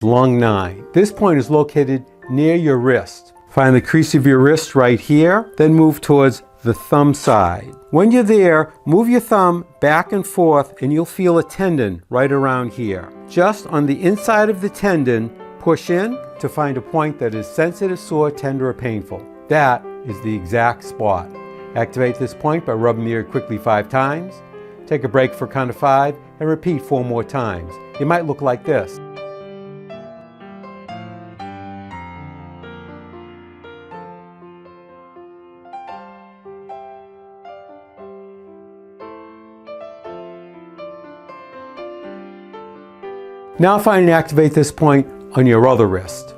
Lung 9. This point is located near your wrist. Find the crease of your wrist right here, then move towards the thumb side. When you're there, move your thumb back and forth and you'll feel a tendon right around here. Just on the inside of the tendon, push in to find a point that is sensitive, sore, tender, or painful. That is the exact spot. Activate this point by rubbing the ear quickly 5 times. Take a break for count of 5 and repeat 4 more times. It might look like this. Now find and activate this point on your other wrist.